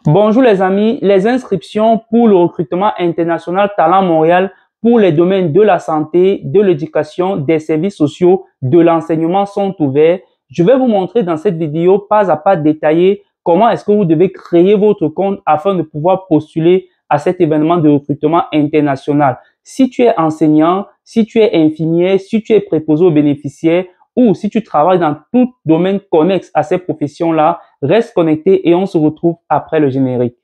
Bonjour les amis, les inscriptions pour le recrutement international Talent Montréal pour les domaines de la santé, de l'éducation, des services sociaux, de l'enseignement sont ouverts. Je vais vous montrer dans cette vidéo pas à pas détaillé comment est-ce que vous devez créer votre compte afin de pouvoir postuler à cet événement de recrutement international. Si tu es enseignant, si tu es infirmier, si tu es préposé aux bénéficiaires ou si tu travailles dans tout domaine connexe à ces professions-là, reste connecté et on se retrouve après le générique.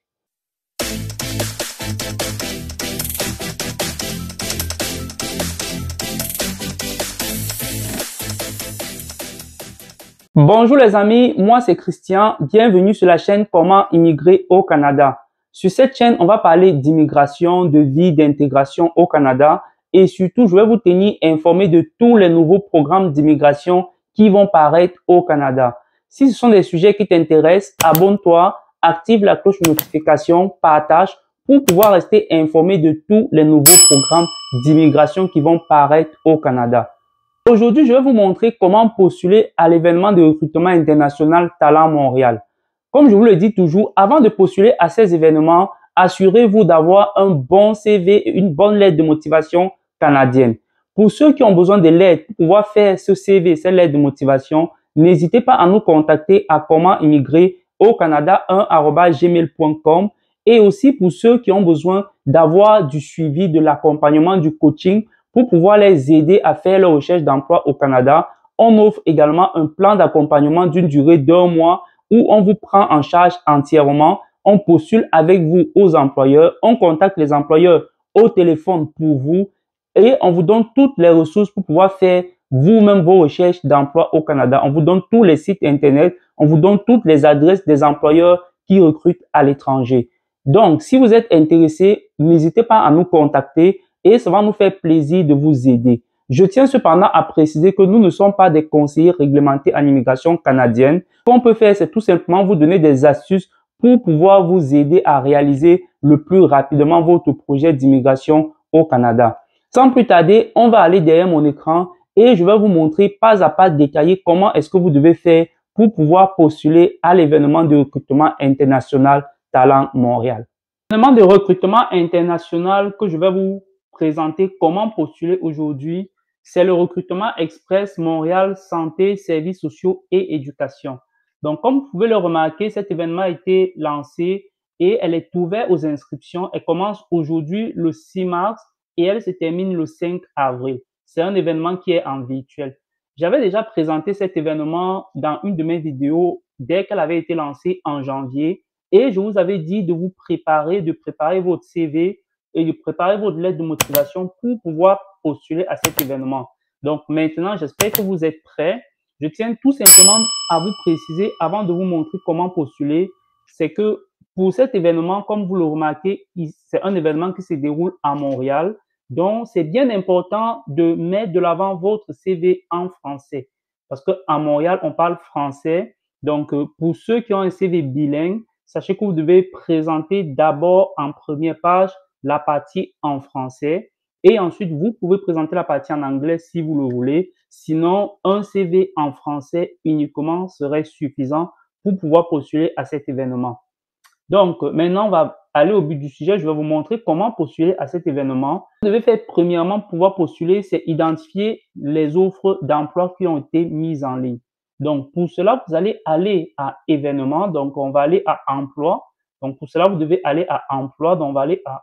Bonjour les amis, moi c'est Christian, bienvenue sur la chaîne Comment immigrer au Canada. Sur cette chaîne, on va parler d'immigration, de vie, d'intégration au Canada et surtout, je vais vous tenir informé de tous les nouveaux programmes d'immigration qui vont paraître au Canada. Si ce sont des sujets qui t'intéressent, abonne-toi, active la cloche de notification, partage pour pouvoir rester informé de tous les nouveaux programmes d'immigration qui vont paraître au Canada. Aujourd'hui, je vais vous montrer comment postuler à l'événement de recrutement international Talent Montréal. Comme je vous le dis toujours, avant de postuler à ces événements, assurez-vous d'avoir un bon CV et une bonne lettre de motivation canadienne. Pour ceux qui ont besoin de l'aide pour pouvoir faire ce CV, cette lettre de motivation, n'hésitez pas à nous contacter à comment immigrer au Canada 1@gmail.com et aussi pour ceux qui ont besoin d'avoir du suivi, de l'accompagnement, du coaching pour pouvoir les aider à faire leur recherche d'emploi au Canada. On offre également un plan d'accompagnement d'une durée d'1 mois où on vous prend en charge entièrement. On postule avec vous aux employeurs. On contacte les employeurs au téléphone pour vous et on vous donne toutes les ressources pour pouvoir faire vous-même vos recherches d'emploi au Canada. On vous donne tous les sites Internet. On vous donne toutes les adresses des employeurs qui recrutent à l'étranger. Donc, si vous êtes intéressé, n'hésitez pas à nous contacter et ça va nous faire plaisir de vous aider. Je tiens cependant à préciser que nous ne sommes pas des conseillers réglementés en immigration canadienne. Ce qu'on peut faire, c'est tout simplement vous donner des astuces pour pouvoir vous aider à réaliser le plus rapidement votre projet d'immigration au Canada. Sans plus tarder, on va aller derrière mon écran et je vais vous montrer pas à pas détaillé comment est-ce que vous devez faire pour pouvoir postuler à l'événement de recrutement international Talent Montréal. L'événement de recrutement international que je vais vous présenter comment postuler aujourd'hui, c'est le recrutement express Montréal Santé, Services sociaux et éducation. Donc, comme vous pouvez le remarquer, cet événement a été lancé et elle est ouverte aux inscriptions. Elle commence aujourd'hui le 6 mars et elle se termine le 5 avril. C'est un événement qui est en virtuel. J'avais déjà présenté cet événement dans une de mes vidéos dès qu'elle avait été lancée en janvier et je vous avais dit de vous préparer, de préparer votre CV et de préparer votre lettre de motivation pour pouvoir postuler à cet événement. Donc maintenant, j'espère que vous êtes prêts. Je tiens tout simplement à vous préciser avant de vous montrer comment postuler, c'est que pour cet événement, comme vous le remarquez, c'est un événement qui se déroule à Montréal. Donc, c'est bien important de mettre de l'avant votre CV en français parce qu'à Montréal, on parle français. Donc, pour ceux qui ont un CV bilingue, sachez que vous devez présenter d'abord en première page la partie en français et ensuite vous pouvez présenter la partie en anglais si vous le voulez. Sinon, un CV en français uniquement serait suffisant pour pouvoir postuler à cet événement. Donc, maintenant, on va aller au but du sujet. Je vais vous montrer comment postuler à cet événement. Ce que vous devez faire premièrement pour pouvoir postuler, c'est identifier les offres d'emploi qui ont été mises en ligne. Donc, pour cela, vous allez aller à événements. Donc, on va aller à emploi. Donc, pour cela, vous devez aller à emploi. Donc, on va aller à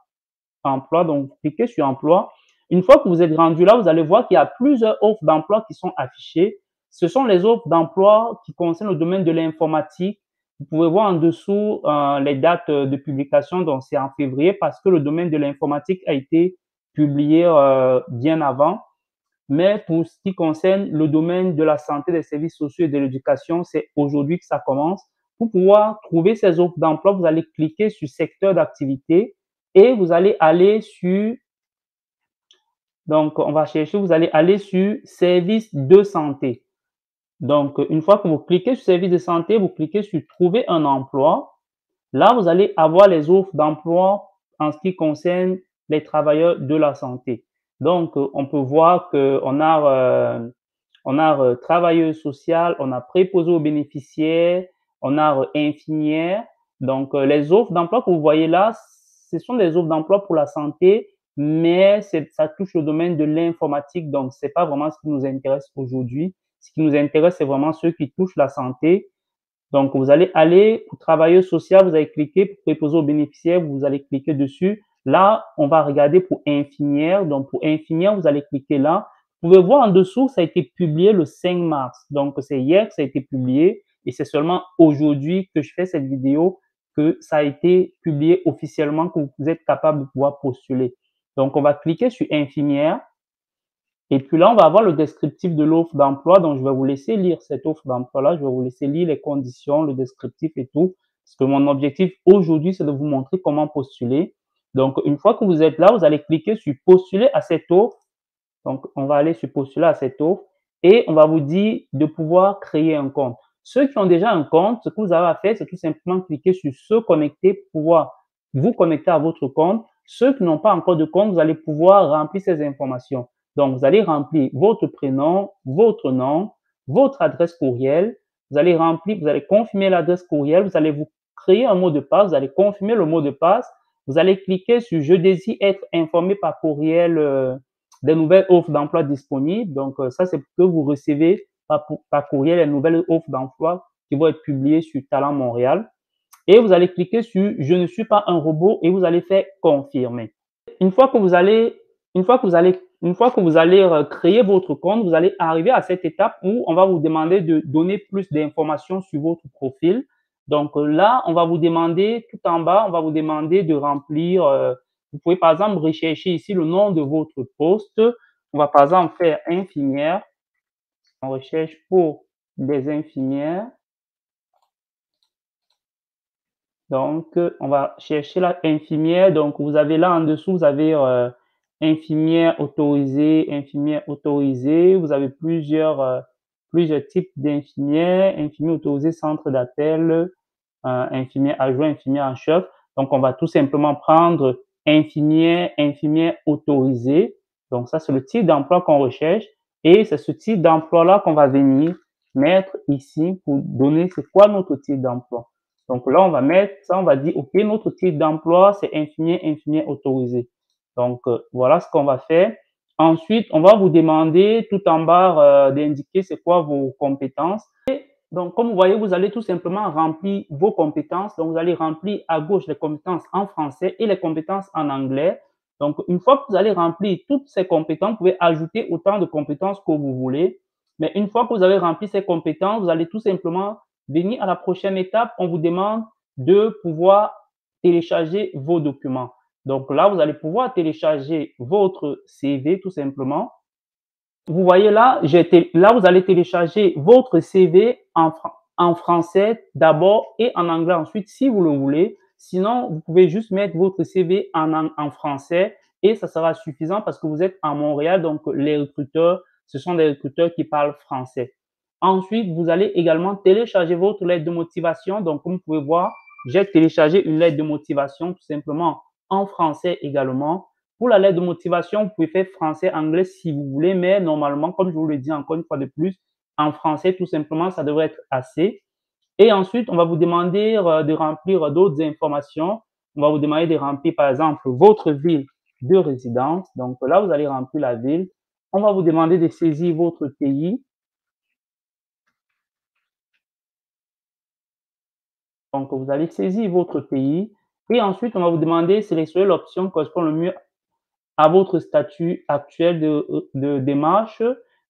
emploi. Donc, cliquez sur emploi. Une fois que vous êtes rendu là, vous allez voir qu'il y a plusieurs offres d'emploi qui sont affichées. Ce sont les offres d'emploi qui concernent le domaine de l'informatique. Vous pouvez voir en dessous les dates de publication. Donc, c'est en février parce que le domaine de l'informatique a été publié bien avant. Mais pour ce qui concerne le domaine de la santé, des services sociaux et de l'éducation, c'est aujourd'hui que ça commence. Pour pouvoir trouver ces offres d'emploi, vous allez cliquer sur secteur d'activité et vous allez aller sur, donc on va chercher, vous allez aller sur services de santé. Donc, une fois que vous cliquez sur services de santé, vous cliquez sur trouver un emploi. Là, vous allez avoir les offres d'emploi en ce qui concerne les travailleurs de la santé. Donc, on peut voir qu'on a travailleuse sociale, on a préposé aux bénéficiaires, on a infirmière, Donc, les offres d'emploi que vous voyez là, ce sont des offres d'emploi pour la santé, mais ça touche le domaine de l'informatique, donc c'est pas vraiment ce qui nous intéresse aujourd'hui. Ce qui nous intéresse, c'est vraiment ceux qui touchent la santé. Donc, vous allez aller pour travailleur social, vous allez cliquer pour préposer aux bénéficiaires, vous allez cliquer dessus. Là, on va regarder pour infirmière. Donc, pour infirmière, vous allez cliquer là. Vous pouvez voir en dessous, ça a été publié le 5 mars. Donc, c'est hier que ça a été publié et c'est seulement aujourd'hui que je fais cette vidéo que ça a été publié officiellement, que vous êtes capable de pouvoir postuler. Donc, on va cliquer sur infirmière. Et puis là, on va avoir le descriptif de l'offre d'emploi. Donc, je vais vous laisser lire cette offre d'emploi-là. Je vais vous laisser lire les conditions, le descriptif et tout. Parce que mon objectif aujourd'hui, c'est de vous montrer comment postuler. Donc, une fois que vous êtes là, vous allez cliquer sur postuler à cette offre. Donc, on va aller sur postuler à cette offre et on va vous dire de pouvoir créer un compte. Ceux qui ont déjà un compte, ce que vous avez à faire, c'est tout simplement cliquer sur se connecter pour pouvoir vous connecter à votre compte. Ceux qui n'ont pas encore de compte, vous allez pouvoir remplir ces informations. Donc, vous allez remplir votre prénom, votre nom, votre adresse courriel. Vous allez remplir, vous allez confirmer l'adresse courriel. Vous allez vous créer un mot de passe. Vous allez confirmer le mot de passe. Vous allez cliquer sur je désire être informé par courriel des nouvelles offres d'emploi disponibles. Donc, ça, c'est pour que vous recevez par courriel les nouvelles offres d'emploi qui vont être publiées sur Talent Montréal. Et vous allez cliquer sur je ne suis pas un robot et vous allez faire confirmer. Une fois que vous allez, une fois que vous allez créer votre compte, vous allez arriver à cette étape où on va vous demander de donner plus d'informations sur votre profil. Donc là, on va vous demander tout en bas, on va vous demander de remplir. Vous pouvez par exemple rechercher ici le nom de votre poste. On va par exemple faire infirmière. On recherche pour des infirmières. Donc, on va chercher la infirmière. Donc, vous avez là en dessous, vous avez infirmière autorisée. Vous avez plusieurs types d'infirmières. Infirmière autorisée, centre d'appel, infirmière adjoint, infirmière en chef. Donc, on va tout simplement prendre infirmière autorisée. Donc, ça, c'est le type d'emploi qu'on recherche. Et c'est ce type d'emploi-là qu'on va venir mettre ici pour donner c'est quoi notre type d'emploi. Donc là, on va mettre ça, on va dire, OK, notre type d'emploi, c'est infirmière autorisé. Donc, voilà ce qu'on va faire. Ensuite, on va vous demander tout en bas d'indiquer c'est quoi vos compétences. Et donc, comme vous voyez, vous allez tout simplement remplir vos compétences. Donc, vous allez remplir à gauche les compétences en français et les compétences en anglais. Donc, une fois que vous allez remplir toutes ces compétences, vous pouvez ajouter autant de compétences que vous voulez. Mais une fois que vous avez rempli ces compétences, vous allez tout simplement venir à la prochaine étape. On vous demande de pouvoir télécharger vos documents. Donc là, vous allez pouvoir télécharger votre CV tout simplement. Vous voyez là, là, vous allez télécharger votre CV en français d'abord et en anglais ensuite si vous le voulez. Sinon, vous pouvez juste mettre votre CV en français et ça sera suffisant parce que vous êtes à Montréal, donc les recruteurs, ce sont des recruteurs qui parlent français. Ensuite, vous allez également télécharger votre lettre de motivation. Donc, comme vous pouvez voir, j'ai téléchargé une lettre de motivation tout simplement en français également. Pour la lettre de motivation, vous pouvez faire français, anglais si vous voulez, mais normalement, comme je vous le dis encore une fois de plus, en français, tout simplement, ça devrait être assez. Et ensuite, on va vous demander de remplir d'autres informations. On va vous demander de remplir, par exemple, votre ville de résidence. Donc là, vous allez remplir la ville. On va vous demander de saisir votre pays. Donc, vous allez saisir votre pays. Et ensuite, on va vous demander de sélectionner l'option qui correspond le mieux à votre statut actuel de démarche.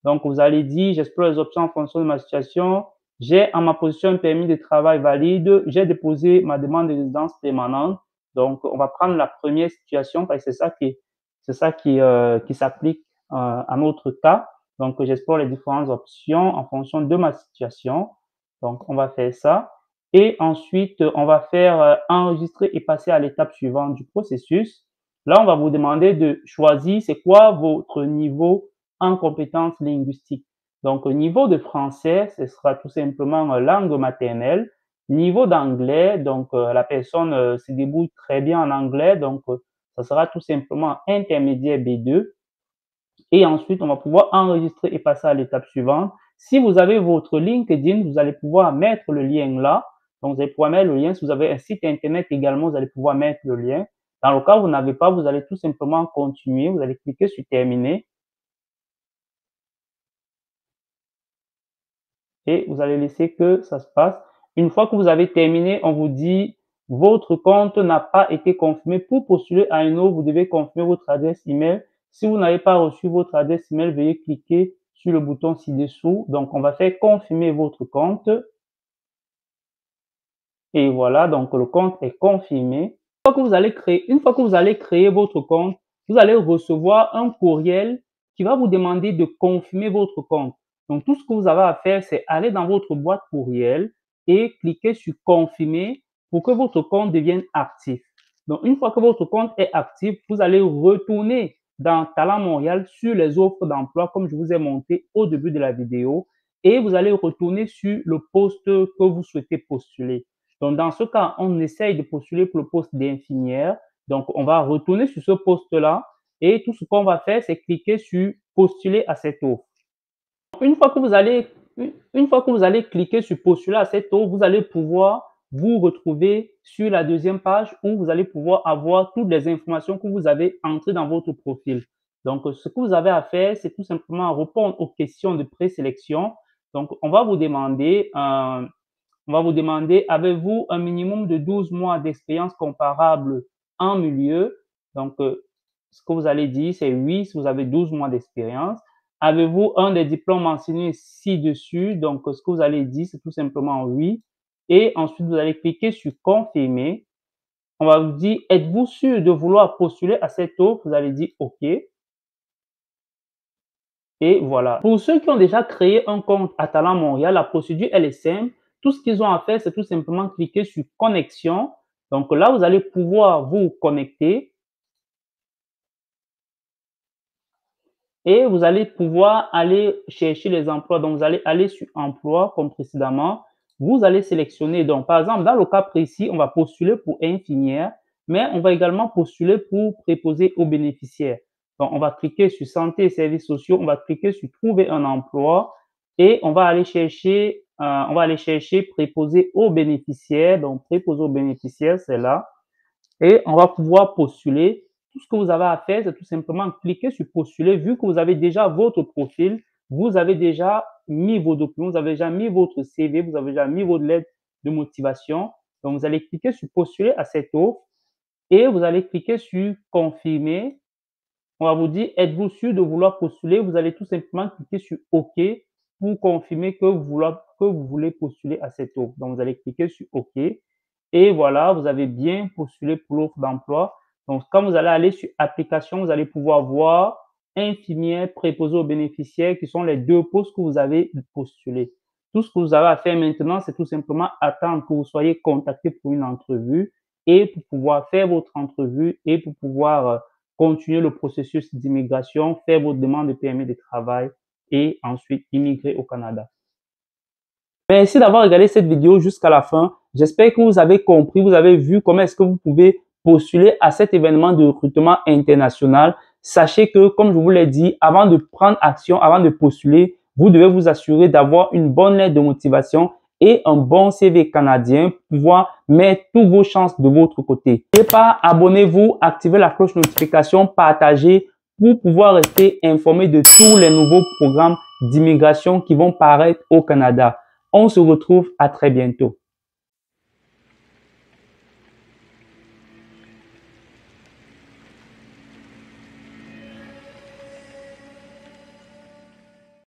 Donc, vous allez dire, j'explore les options en fonction de ma situation. J'ai en ma position un permis de travail valide. J'ai déposé ma demande de résidence permanente. Donc, on va prendre la première situation parce que c'est ça qui s'applique à notre cas. Donc, j'explore les différentes options en fonction de ma situation. Donc, on va faire ça. Et ensuite, on va faire enregistrer et passer à l'étape suivante du processus. Là, on va vous demander de choisir c'est quoi votre niveau en compétences linguistiques. Donc, au niveau de français, ce sera tout simplement langue maternelle. Niveau d'anglais, donc la personne se débrouille très bien en anglais, donc ça sera tout simplement intermédiaire B2. Et ensuite, on va pouvoir enregistrer et passer à l'étape suivante. Si vous avez votre LinkedIn, vous allez pouvoir mettre le lien là. Donc, vous allez pouvoir mettre le lien. Si vous avez un site internet également, vous allez pouvoir mettre le lien. Dans le cas où vous n'avez pas, vous allez tout simplement continuer. Vous allez cliquer sur terminer. Et vous allez laisser que ça se passe. Une fois que vous avez terminé, on vous dit votre compte n'a pas été confirmé. Pour postuler à une offre, vous devez confirmer votre adresse email. Si vous n'avez pas reçu votre adresse email, veuillez cliquer sur le bouton ci-dessous. Donc, on va faire confirmer votre compte. Et voilà, donc le compte est confirmé. Une fois que vous allez créer votre compte, vous allez recevoir un courriel qui va vous demander de confirmer votre compte. Donc, tout ce que vous avez à faire, c'est aller dans votre boîte courriel et cliquer sur confirmer pour que votre compte devienne actif. Donc, une fois que votre compte est actif, vous allez retourner dans Talent Montréal sur les offres d'emploi comme je vous ai montré au début de la vidéo et vous allez retourner sur le poste que vous souhaitez postuler. Donc, dans ce cas, on essaye de postuler pour le poste d'infirmière. Donc, on va retourner sur ce poste-là et tout ce qu'on va faire, c'est cliquer sur postuler à cette offre. Une fois que vous allez cliquer sur postuler à cette offre, vous allez pouvoir vous retrouver sur la deuxième page où vous allez pouvoir avoir toutes les informations que vous avez entrées dans votre profil. Donc, ce que vous avez à faire, c'est tout simplement répondre aux questions de présélection. Donc, on va vous demander, avez-vous un minimum de 12 mois d'expérience comparable en milieu? Donc, ce que vous allez dire, c'est oui, si vous avez 12 mois d'expérience. Avez-vous un des diplômes mentionnés ci-dessus? Donc, ce que vous allez dire, c'est tout simplement oui. Et ensuite, vous allez cliquer sur confirmer. On va vous dire, êtes-vous sûr de vouloir postuler à cette offre? Vous allez dire OK. Et voilà. Pour ceux qui ont déjà créé un compte à Talent Montréal, la procédure, elle est simple. Tout ce qu'ils ont à faire, c'est tout simplement cliquer sur connexion. Donc là, vous allez pouvoir vous connecter et vous allez pouvoir aller chercher les emplois. Donc, vous allez aller sur emploi comme précédemment. Vous allez sélectionner. Donc, par exemple, dans le cas précis, on va postuler pour infirmière, mais on va également postuler pour préposé aux bénéficiaires. Donc, on va cliquer sur santé et services sociaux. On va cliquer sur trouver un emploi et on va aller chercher préposé aux bénéficiaires. Donc, préposé aux bénéficiaires, c'est là. Et on va pouvoir postuler. Tout ce que vous avez à faire, c'est tout simplement cliquer sur postuler. Vu que vous avez déjà votre profil, vous avez déjà mis vos documents, vous avez déjà mis votre CV, vous avez déjà mis votre lettre de motivation. Donc, vous allez cliquer sur postuler à cette offre et vous allez cliquer sur confirmer. On va vous dire, êtes-vous sûr de vouloir postuler? Vous allez tout simplement cliquer sur OK pour confirmer que vous voulez postuler à cette offre. Donc, vous allez cliquer sur OK. Et voilà, vous avez bien postulé pour l'offre d'emploi. Donc, quand vous allez aller sur application, vous allez pouvoir voir infirmière préposée aux bénéficiaires qui sont les deux postes que vous avez postulés. Tout ce que vous avez à faire maintenant, c'est tout simplement attendre que vous soyez contacté pour une entrevue et pour pouvoir faire votre entrevue et pour pouvoir continuer le processus d'immigration, faire votre demande de permis de travail et ensuite immigrer au Canada. Merci d'avoir regardé cette vidéo jusqu'à la fin. J'espère que vous avez compris, vous avez vu comment est-ce que vous pouvez postuler à cet événement de recrutement international. Sachez que, comme je vous l'ai dit, avant de prendre action, avant de postuler, vous devez vous assurer d'avoir une bonne lettre de motivation et un bon CV canadien pour pouvoir mettre toutes vos chances de votre côté. N'oubliez pas, abonnez-vous, activez la cloche de notification, partagez pour pouvoir rester informé de tous les nouveaux programmes d'immigration qui vont paraître au Canada. On se retrouve à très bientôt.